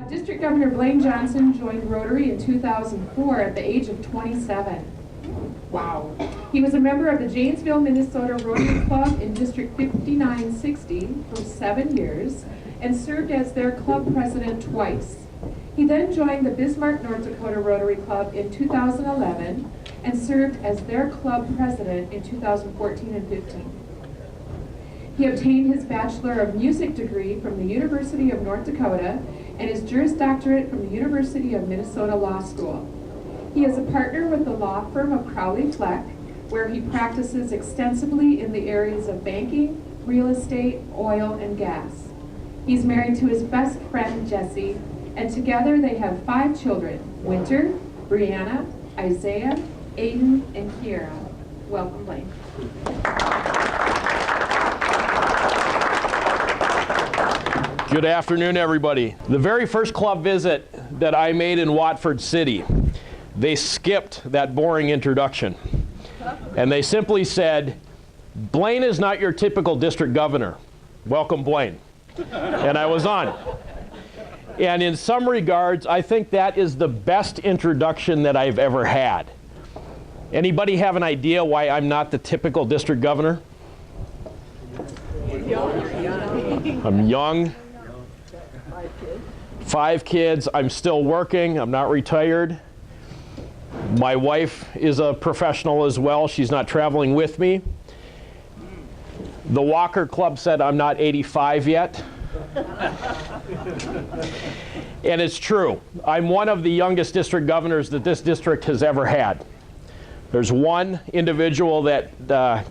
District Governor Blaine Johnson joined Rotary in 2004 at the age of 27. Wow. He was a member of the Janesville, Minnesota Rotary Club in District 5960 for 7 years and served as their club president twice. He then joined the Bismarck, North Dakota Rotary Club in 2011 and served as their club president in 2014 and 15. He obtained his Bachelor of Music degree from the University of North Dakota and his Juris Doctorate from the University of Minnesota Law School. He is a partner with the law firm of Crowley Fleck, where he practices extensively in the areas of banking, real estate, oil, and gas. He's married to his best friend, Jesse, and together they have 5 children, Winter, Brianna, Isaiah, Aiden, and Kiera. Welcome, Blaine. Good afternoon, everybody. The very first club visit that I made in Watford City, they skipped that boring introduction. And they simply said, Blaine is not your typical district governor. Welcome, Blaine. And I was on. And in some regards, I think that is the best introduction that I've ever had. Anybody have an idea why I'm not the typical district governor? I'm young. 5 kids. I'm still working. I'm not retired. My wife is a professional as well. She's not traveling with me. The Walker Club said I'm not 85 yet. And it's true. I'm one of the youngest district governors that this district has ever had. There's one individual that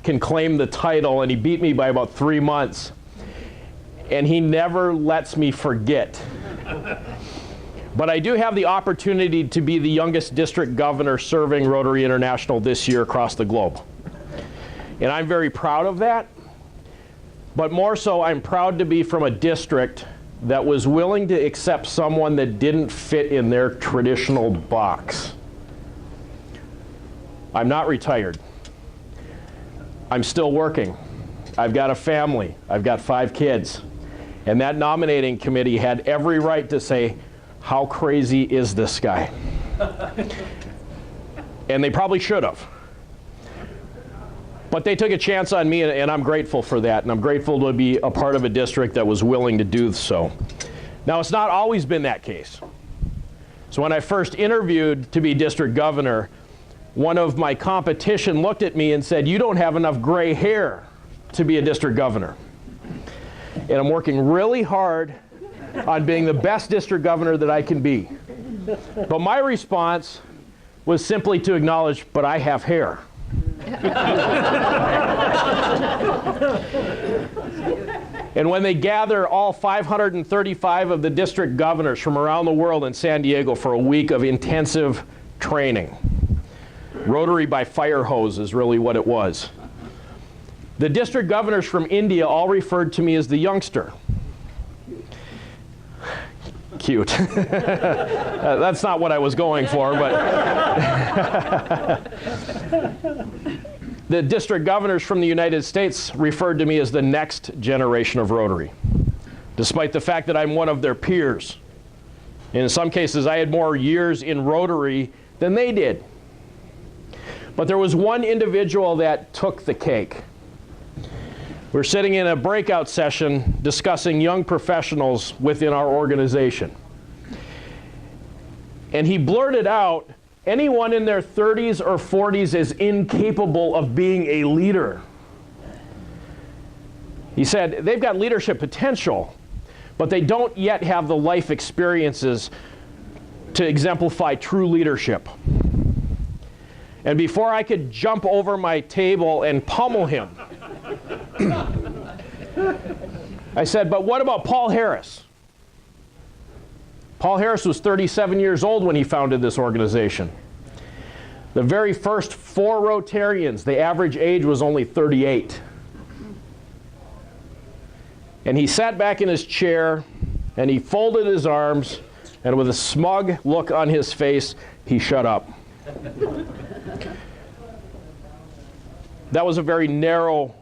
can claim the title, and he beat me by about 3 months. And he never lets me forget. But I do have the opportunity to be the youngest district governor serving Rotary International this year across the globe. And I'm very proud of that. But more so, I'm proud to be from a district that was willing to accept someone that didn't fit in their traditional box. I'm not retired. I'm still working. I've got a family. I've got 5 kids. And that nominating committee had every right to say, how crazy is this guy? And they probably should have. But they took a chance on me, and I'm grateful for that. And I'm grateful to be a part of a district that was willing to do so. Now, it's not always been that case. So when I first interviewed to be district governor, one of my competition looked at me and said, you don't have enough gray hair to be a district governor. And I'm working really hard on being the best district governor that I can be. But my response was simply to acknowledge, but I have hair. And when they gather all 535 of the district governors from around the world in San Diego for a week of intensive training, Rotary by fire hose is really what it was. The district governors from India all referred to me as the youngster. Cute. That's not what I was going for, but the district governors from the United States referred to me as the next generation of Rotary, despite the fact that I'm one of their peers. In some cases, I had more years in Rotary than they did. But there was one individual that took the cake. We're sitting in a breakout session discussing young professionals within our organization. And he blurted out, anyone in their 30s or 40s is incapable of being a leader. He said, they've got leadership potential, but they don't yet have the life experiences to exemplify true leadership. And before I could jump over my table and pummel him, I said, but what about Paul Harris? Paul Harris was 37 years old when he founded this organization. The very first 4 Rotarians, the average age was only 38. And he sat back in his chair, and he folded his arms, and with a smug look on his face, he shut up. That was a very narrow-minded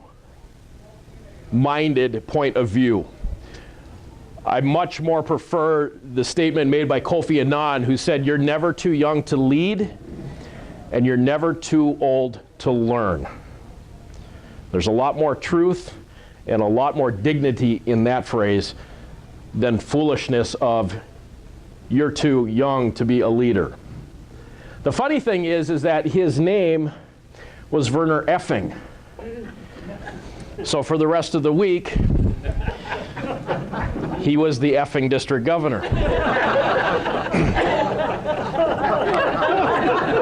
point of view. I much more prefer the statement made by Kofi Annan, who said, "You're never too young to lead, and you're never too old to learn." There's a lot more truth and a lot more dignity in that phrase than foolishness of, "You're too young to be a leader." The funny thing is that his name was Werner Effing. So for the rest of the week, he was the effing district governor.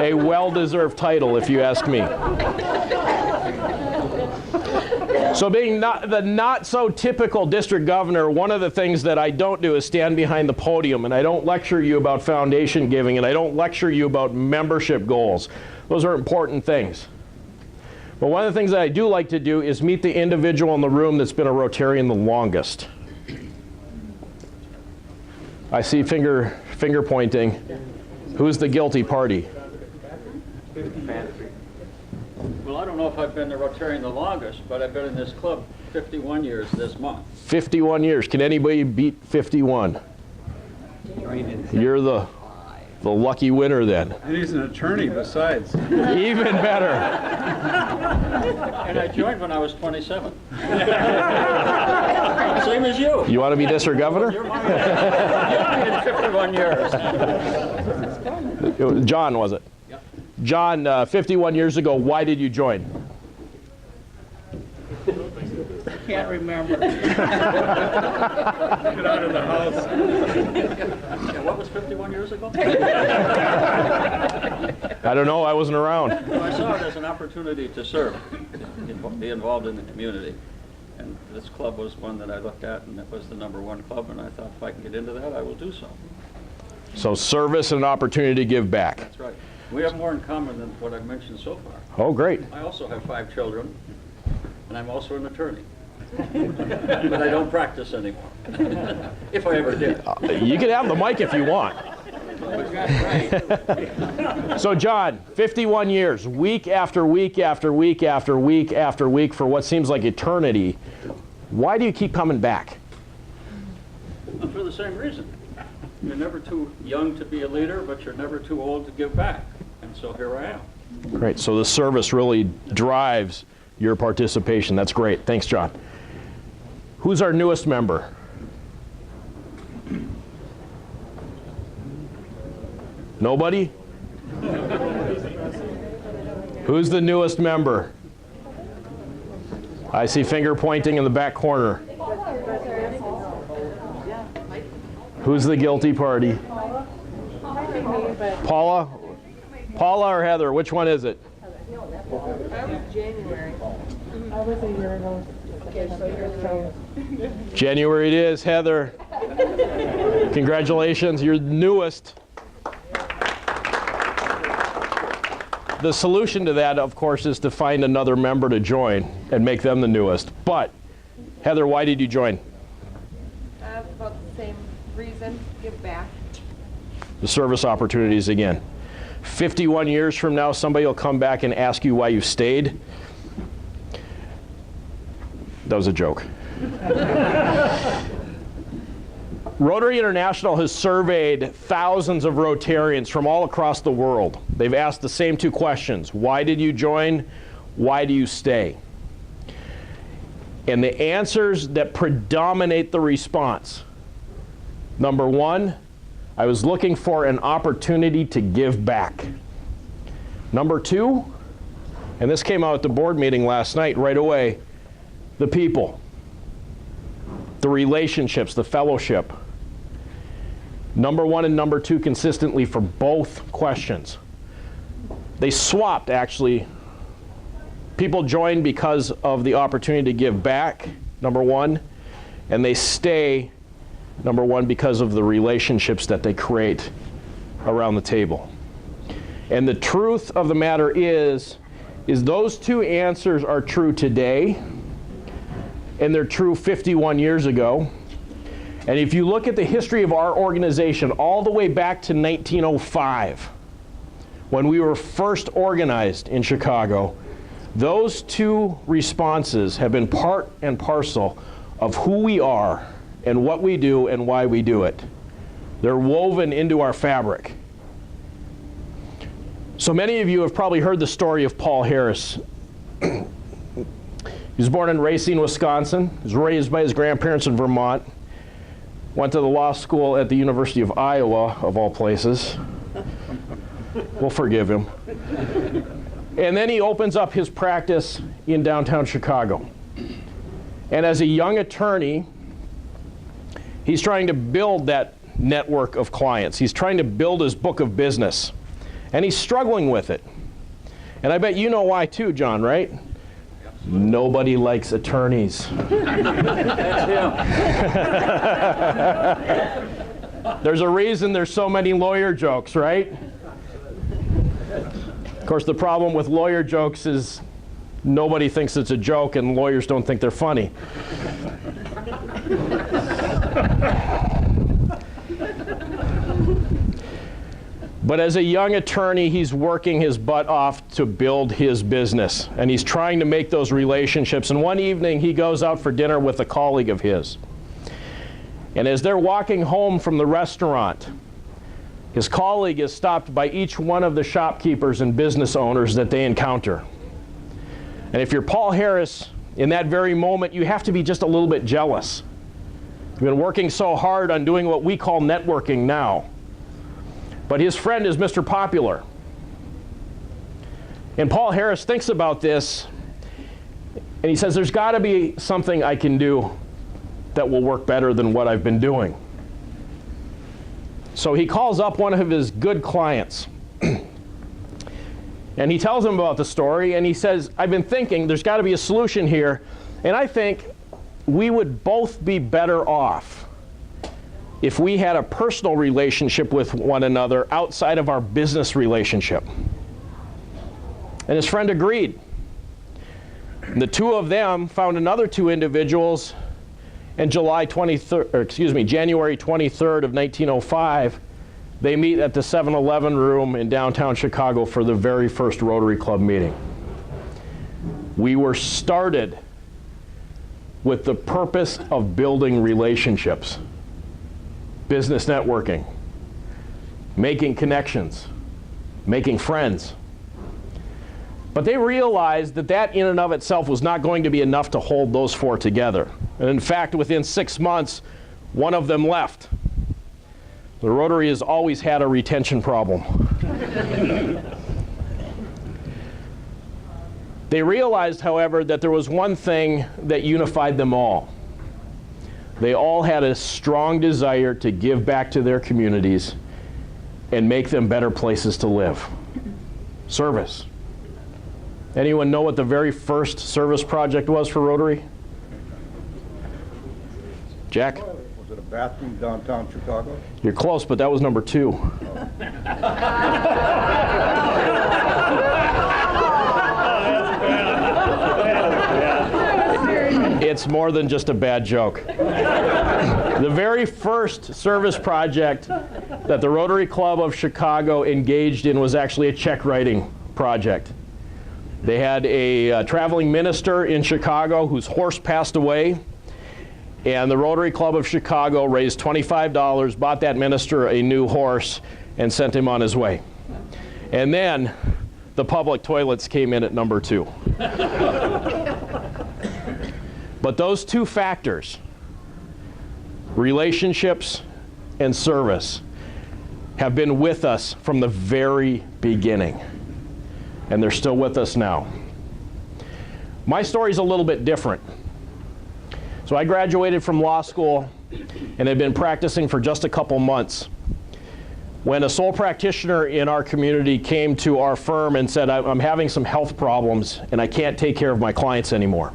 A well-deserved title, if you ask me. So being the not-so-typical district governor, one of the things that I don't do is stand behind the podium, and I don't lecture you about foundation giving, and I don't lecture you about membership goals. Those are important things. But one of the things that I do like to do is meet the individual in the room that's been a Rotarian the longest. I see finger pointing. Who's the guilty party? Well, I don't know if I've been a Rotarian the longest, but I've been in this club 51 years this month. 51 years. Can anybody beat 51? You're the lucky winner then. And he's an attorney besides. Even better. And I joined when I was 27. Same as you. You want to be district governor? You're in 51 years. John, was it? Yep. John, 51 years ago, why did you join? Can't remember. Get out of the house. Yeah, what was 51 years ago? I don't know. I wasn't around. Well, I saw it as an opportunity to serve, to be involved in the community. And this club was one that I looked at, and it was the #1 club, and I thought if I can get into that, I will do so. So service and an opportunity to give back. That's right. We have more in common than what I've mentioned so far. Oh, great. I also have 5 children, and I'm also an attorney. But I don't practice anymore, if I ever did. You can have the mic if you want. So John, 51 years, week after week after week after week after week for what seems like eternity. Why do you keep coming back? For the same reason. You're never too young to be a leader, but you're never too old to give back. And so here I am. Great. So the service really drives your participation. That's great. Thanks, John. Who's our newest member? Nobody? Who's the newest member? I see finger pointing in the back corner. Who's the guilty party? Paula? Paula or Heather? Which one is it? January. I was a year ago. January it is. Heather, congratulations. You're the newest. The solution to that, of course, is to find another member to join and make them the newest. But, Heather, why did you join? About the same reason, give back. The service opportunities again. 51 years from now, somebody will come back and ask you why you stayed. That was a joke. Rotary International has surveyed thousands of Rotarians from all across the world. They've asked the same 2 questions. Why did you join? Why do you stay? And the answers that predominate the response. Number 1, I was looking for an opportunity to give back. Number 2, and this came out at the board meeting last night right away, the people, the relationships, the fellowship. Number 1 and number 2 consistently for both questions. They swapped, actually. People joined because of the opportunity to give back, number 1, and they stay, number 1, because of the relationships that they create around the table. And the truth of the matter is those 2 answers are true today, and they're true 51 years ago. And if you look at the history of our organization all the way back to 1905, when we were first organized in Chicago, those 2 responses have been part and parcel of who we are and what we do and why we do it. They're woven into our fabric. So many of you have probably heard the story of Paul Harris. He was born in Racine, Wisconsin. He was raised by his grandparents in Vermont. Went to the law school at the University of Iowa, of all places. We'll forgive him. And then he opens up his practice in downtown Chicago. And as a young attorney, he's trying to build that network of clients. He's trying to build his book of business. And he's struggling with it. And I bet you know why too, John, right? Nobody likes attorneys. There's a reason there's so many lawyer jokes, right? Of course, the problem with lawyer jokes is nobody thinks it's a joke and lawyers don't think they're funny. But as a young attorney, he's working his butt off to build his business, and he's trying to make those relationships. And one evening, he goes out for dinner with a colleague of his. And as they're walking home from the restaurant, his colleague is stopped by each one of the shopkeepers and business owners that they encounter. And if you're Paul Harris, in that very moment, you have to be just a little bit jealous. You've been working so hard on doing what we call networking now. But his friend is Mr. Popular. And Paul Harris thinks about this, and he says, there's got to be something I can do that will work better than what I've been doing. So he calls up one of his good clients, and he tells him about the story, and he says, I've been thinking there's got to be a solution here, and I think we would both be better off if we had a personal relationship with one another outside of our business relationship. And his friend agreed. And the two of them found another two individuals, and January 23rd of 1905, they meet at the 7-Eleven room in downtown Chicago for the very first Rotary Club meeting. We were started with the purpose of building relationships. Business networking, making connections, making friends. But they realized that that in and of itself was not going to be enough to hold those four together. And in fact, within 6 months, one of them left. The Rotary has always had a retention problem. They realized, however, that there was one thing that unified them all. They all had a strong desire to give back to their communities and make them better places to live. Service. Anyone know what the very first service project was for Rotary? Jack? Was it a bathroom downtown Chicago? You're close, but that was number 2. It's more than just a bad joke. The very first service project that the Rotary Club of Chicago engaged in was actually a check writing project. They had a traveling minister in Chicago whose horse passed away, and the Rotary Club of Chicago raised $25, bought that minister a new horse, and sent him on his way. And then the public toilets came in at number 2. But those two factors, relationships and service, have been with us from the very beginning. And they're still with us now. My story's a little bit different. So I graduated from law school and had been practicing for just a couple months when a sole practitioner in our community came to our firm and said, I'm having some health problems and I can't take care of my clients anymore.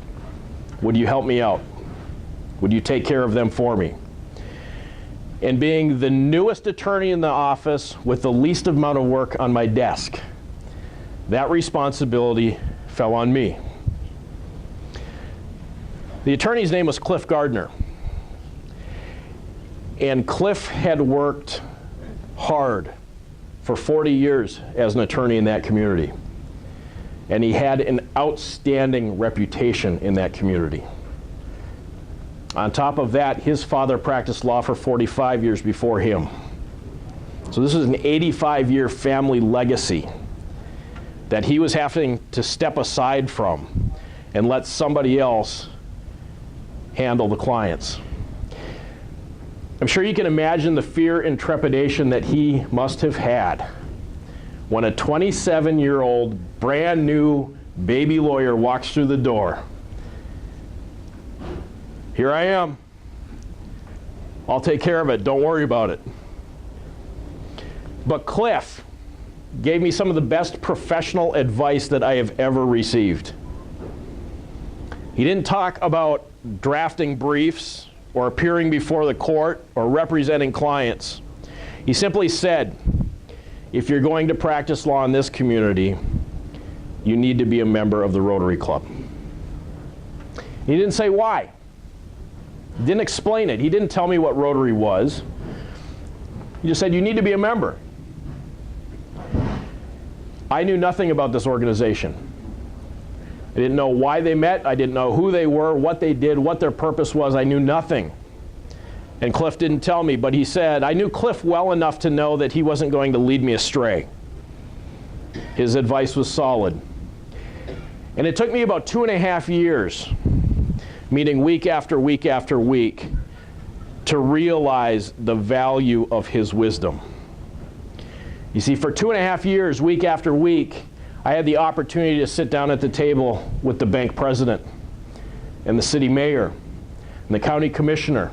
Would you help me out? Would you take care of them for me? And being the newest attorney in the office with the least amount of work on my desk, that responsibility fell on me. The attorney's name was Cliff Gardner. And Cliff had worked hard for 40 years as an attorney in that community. And he had an outstanding reputation in that community. On top of that, his father practiced law for 45 years before him. So this is an 85-year family legacy that he was having to step aside from and let somebody else handle the clients. I'm sure you can imagine the fear and trepidation that he must have had when a 27-year-old, brand new baby lawyer walks through the door. Here I am. I'll take care of it. Don't worry about it. But Cliff gave me some of the best professional advice that I have ever received. He didn't talk about drafting briefs or appearing before the court or representing clients. He simply said, if you're going to practice law in this community, you need to be a member of the Rotary Club. He didn't say why. He didn't explain it. He didn't tell me what Rotary was. He just said, you need to be a member. I knew nothing about this organization. I didn't know why they met. I didn't know who they were, what they did, what their purpose was. I knew nothing. And Cliff didn't tell me, but he said, I knew Cliff well enough to know that he wasn't going to lead me astray. His advice was solid. And it took me about 2.5 years, meeting week after week after week, to realize the value of his wisdom. You see, for 2.5 years, week after week, I had the opportunity to sit down at the table with the bank president and the city mayor and the county commissioner,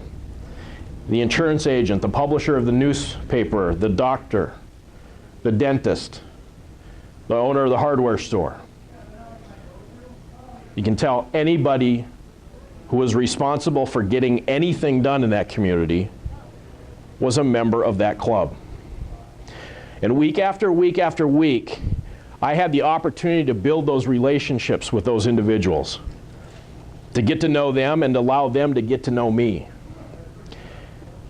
the insurance agent, the publisher of the newspaper, the doctor, the dentist, the owner of the hardware store. You can tell anybody who was responsible for getting anything done in that community was a member of that club. And week after week after week, I had the opportunity to build those relationships with those individuals, to get to know them and allow them to get to know me.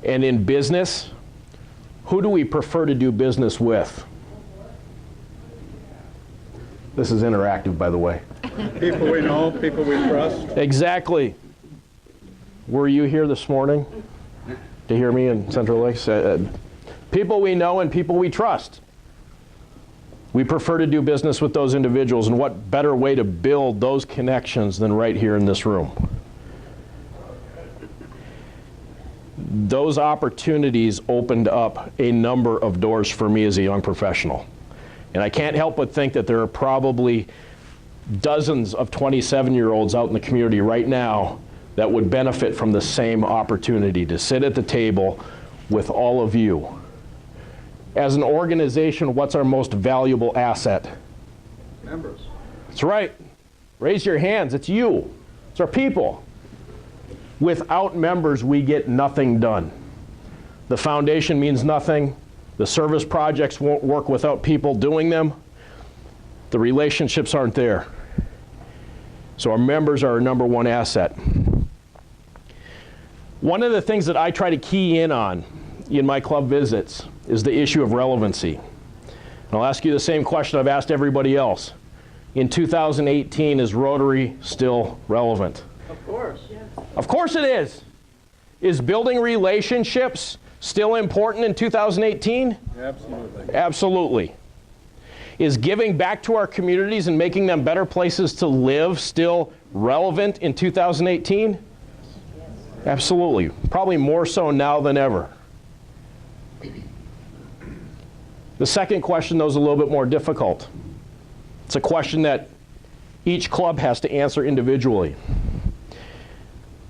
And in business, who do we prefer to do business with? This is interactive, by the way. People we know, people we trust. Exactly. Were you here this morning to hear me in Central Lakes? People we know and people we trust. We prefer to do business with those individuals, and what better way to build those connections than right here in this room? Those opportunities opened up a number of doors for me as a young professional. And I can't help but think that there are probably dozens of 27-year-olds out in the community right now that would benefit from the same opportunity to sit at the table with all of you. As an organization, what's our most valuable asset? Members. That's right. Raise your hands. It's you. It's our people. Without members, we get nothing done. The foundation means nothing. The service projects won't work without people doing them. The relationships aren't there. So our members are our number one asset. One of the things that I try to key in on in my club visits is the issue of relevancy. And I'll ask you the same question I've asked everybody else. In 2018, is Rotary still relevant? Of course. Yes. Of course it is. Is building relationships still important in 2018? Absolutely. Absolutely. Is giving back to our communities and making them better places to live still relevant in 2018? Absolutely. Probably more so now than ever. The second question, though, is a little bit more difficult. It's a question that each club has to answer individually.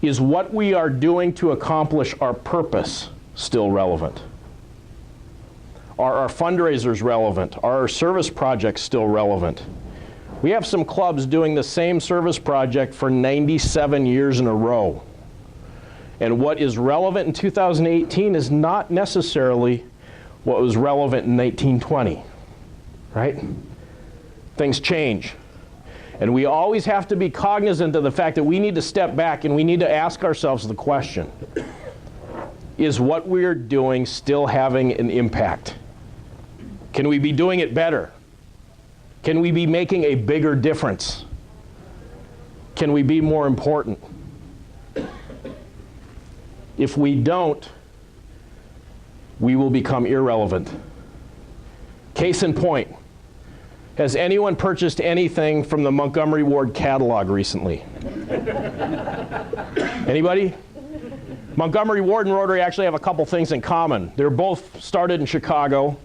Is what we are doing to accomplish our purpose still relevant? Are our fundraisers relevant? Are our service projects still relevant? We have some clubs doing the same service project for 97 years in a row. And what is relevant in 2018 is not necessarily what was relevant in 1920, right? Things change. And we always have to be cognizant of the fact that we need to step back and we need to ask ourselves the question, is what we're doing still having an impact? Can we be doing it better? Can we be making a bigger difference? Can we be more important? If we don't, we will become irrelevant. Case in point, has anyone purchased anything from the Montgomery Ward catalog recently? Anybody? Montgomery Ward and Rotary actually have a couple things in common. They're both started in Chicago.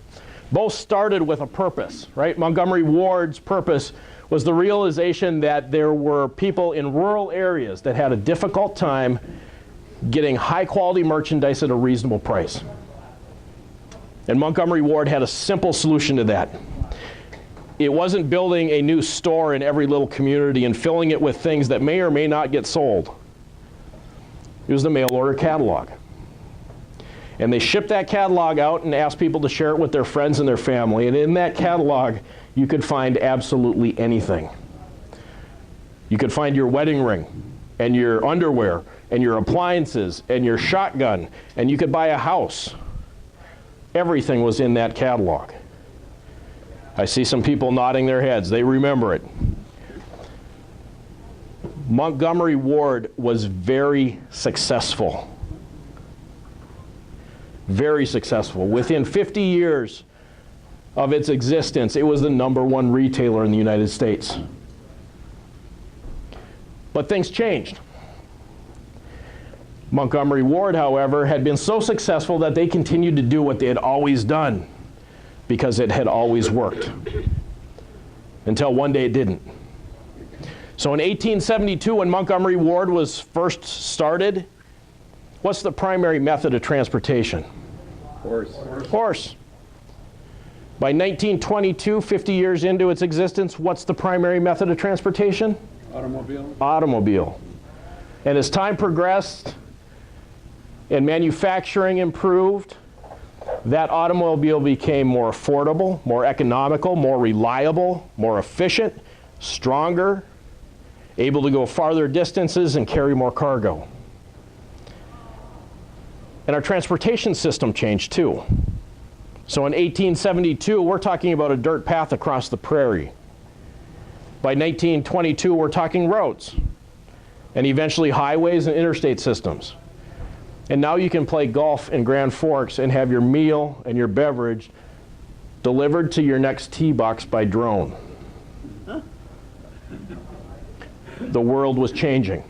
Both started with a purpose, right? Montgomery Ward's purpose was the realization that there were people in rural areas that had a difficult time getting high quality merchandise at a reasonable price. And Montgomery Ward had a simple solution to that. It wasn't building a new store in every little community and filling it with things that may or may not get sold. It was the mail order catalog. And they shipped that catalog out and asked people to share it with their friends and their family. And in that catalog, you could find absolutely anything. You could find your wedding ring and your underwear and your appliances and your shotgun, and you could buy a house. Everything was in that catalog. I see some people nodding their heads. They remember it. Montgomery Ward was very successful. Very successful. Within 50 years of its existence, it was the #1 retailer in the United States. But things changed. Montgomery Ward, however, had been so successful that they continued to do what they had always done because it had always worked. Until one day it didn't. So in 1872, when Montgomery Ward was first started, what's the primary method of transportation? Horse. By 1922, 50 years into its existence, what's the primary method of transportation? Automobile. And as time progressed and manufacturing improved, that automobile became more affordable, more economical, more reliable, more efficient, stronger, able to go farther distances and carry more cargo. And our transportation system changed too. So in 1872, we're talking about a dirt path across the prairie. By 1922, we're talking roads, and eventually highways and interstate systems. And now you can play golf in Grand Forks and have your meal and your beverage delivered to your next tee box by drone. The world was changing.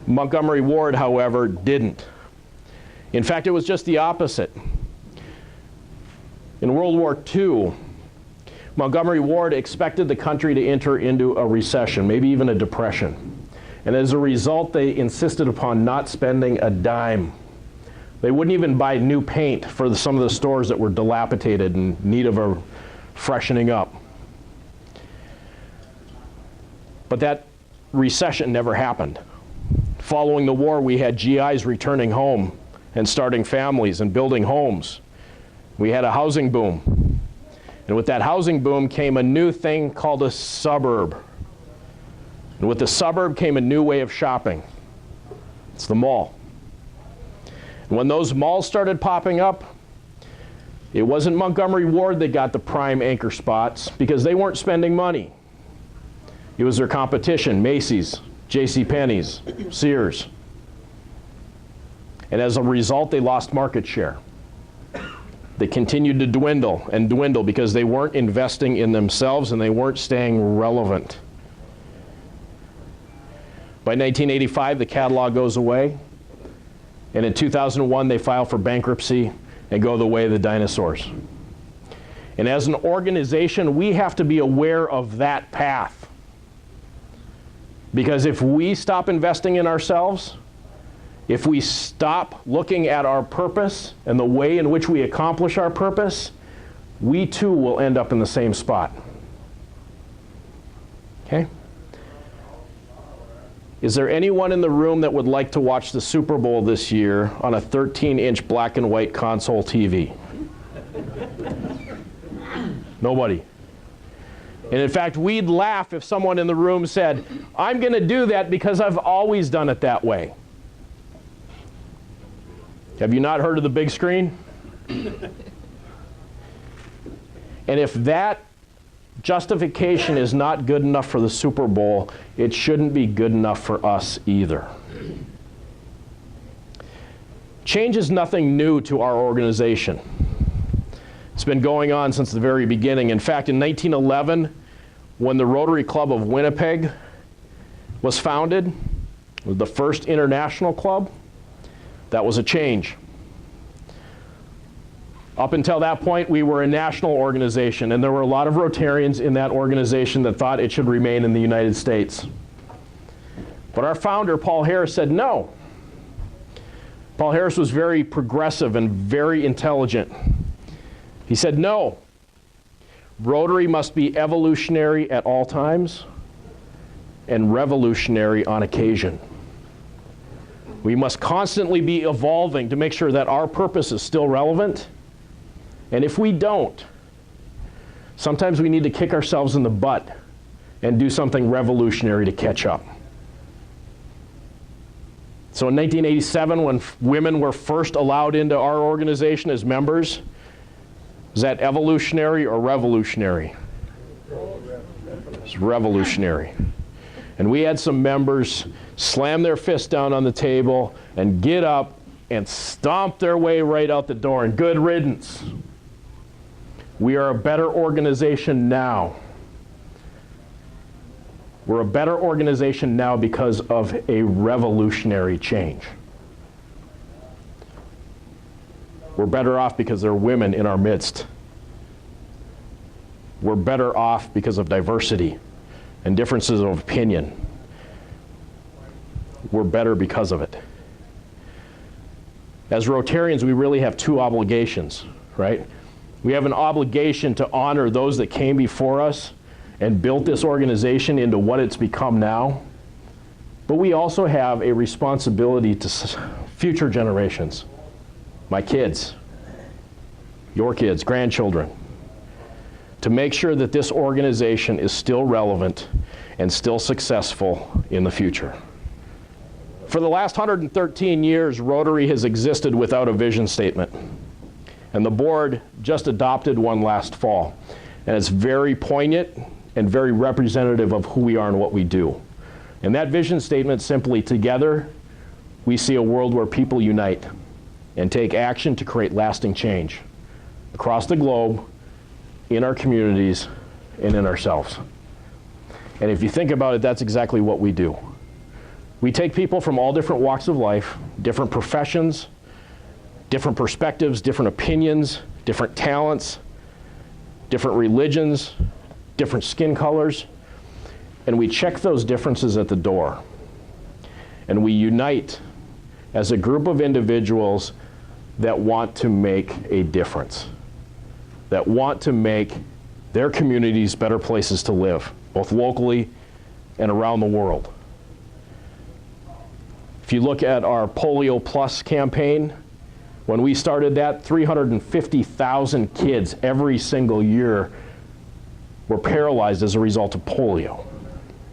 Montgomery Ward, however, didn't. In fact, it was just the opposite. In World War II, Montgomery Ward expected the country to enter into a recession, maybe even a depression. And as a result, they insisted upon not spending a dime. They wouldn't even buy new paint for some of the stores that were dilapidated and in need of a freshening up. But that recession never happened. Following the war, we had GIs returning home and starting families and building homes. We had a housing boom. And with that housing boom came a new thing called a suburb. And with the suburb came a new way of shopping. It's the mall. And when those malls started popping up, it wasn't Montgomery Ward that got the prime anchor spots because they weren't spending money. It was their competition, Macy's, JCPenney's, Sears. And as a result, they lost market share. They continued to dwindle and dwindle because they weren't investing in themselves and they weren't staying relevant. By 1985, the catalog goes away. And in 2001, they file for bankruptcy and go the way of the dinosaurs. And as an organization, we have to be aware of that path. Because if we stop investing in ourselves, if we stop looking at our purpose and the way in which we accomplish our purpose, we too will end up in the same spot. Okay? Is there anyone in the room that would like to watch the Super Bowl this year on a 13-inch black and white console TV? Nobody. And in fact, we'd laugh if someone in the room said, I'm going to do that because I've always done it that way. Have you not heard of the big screen? And if that justification is not good enough for the Super Bowl, it shouldn't be good enough for us either. Change is nothing new to our organization. It's been going on since the very beginning. In fact, in 1911, when the Rotary Club of Winnipeg was founded, it was the first international club, that was a change. Up until that point, we were a national organization, and there were a lot of Rotarians in that organization that thought it should remain in the United States. But our founder, Paul Harris, said no. Paul Harris was very progressive and very intelligent. He said, no, Rotary must be evolutionary at all times and revolutionary on occasion. We must constantly be evolving to make sure that our purpose is still relevant. And if we don't, sometimes we need to kick ourselves in the butt and do something revolutionary to catch up. So in 1987, when women were first allowed into our organization as members, was that evolutionary or revolutionary? It's revolutionary. And we had some members slam their fist down on the table and get up and stomp their way right out the door, and good riddance. We are a better organization now. We're a better organization now because of a revolutionary change. We're better off because there are women in our midst. We're better off because of diversity and differences of opinion. We're better because of it. As Rotarians, we really have two obligations, right? We have an obligation to honor those that came before us and built this organization into what it's become now. But we also have a responsibility to future generations. My kids, your kids, grandchildren, to make sure that this organization is still relevant and still successful in the future. For the last 113 years, Rotary has existed without a vision statement. And the board just adopted one last fall. And it's very poignant and very representative of who we are and what we do. And that vision statement simply, together, we see a world where people unite and take action to create lasting change across the globe, in our communities, and in ourselves. And if you think about it, that's exactly what we do. We take people from all different walks of life, different professions, different perspectives, different opinions, different talents, different religions, different skin colors, and we check those differences at the door. And we unite as a group of individuals that want to make a difference, that want to make their communities better places to live, both locally and around the world. If you look at our Polio Plus campaign, when we started that, 350,000 kids every single year were paralyzed as a result of polio.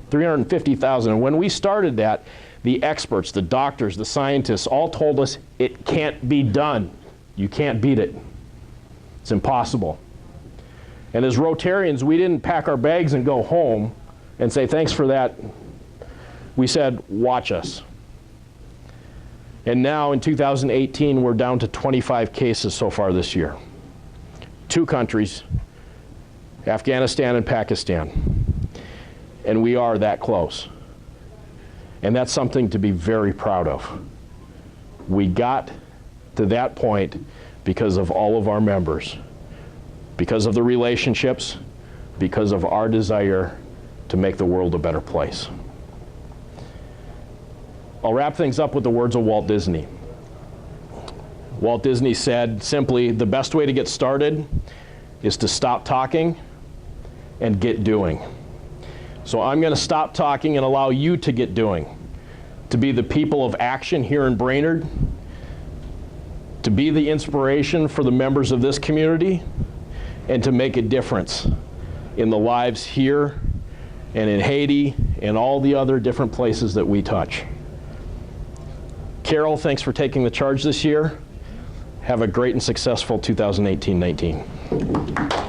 350,000. And when we started that, the experts, the doctors, the scientists all told us it can't be done. You can't beat it. It's impossible. And as Rotarians, we didn't pack our bags and go home and say, thanks for that. We said, watch us. And now in 2018, we're down to 25 cases so far this year. 2 countries, Afghanistan and Pakistan. And we are that close. And that's something to be very proud of. We got to that point because of all of our members, because of the relationships, because of our desire to make the world a better place. I'll wrap things up with the words of Walt Disney. Walt Disney said simply, the best way to get started is to stop talking and get doing. So I'm going to stop talking and allow you to get doing, to be the people of action here in Brainerd, to be the inspiration for the members of this community, and to make a difference in the lives here and in Haiti and all the other different places that we touch. Carol, thanks for taking the charge this year. Have a great and successful 2018-19.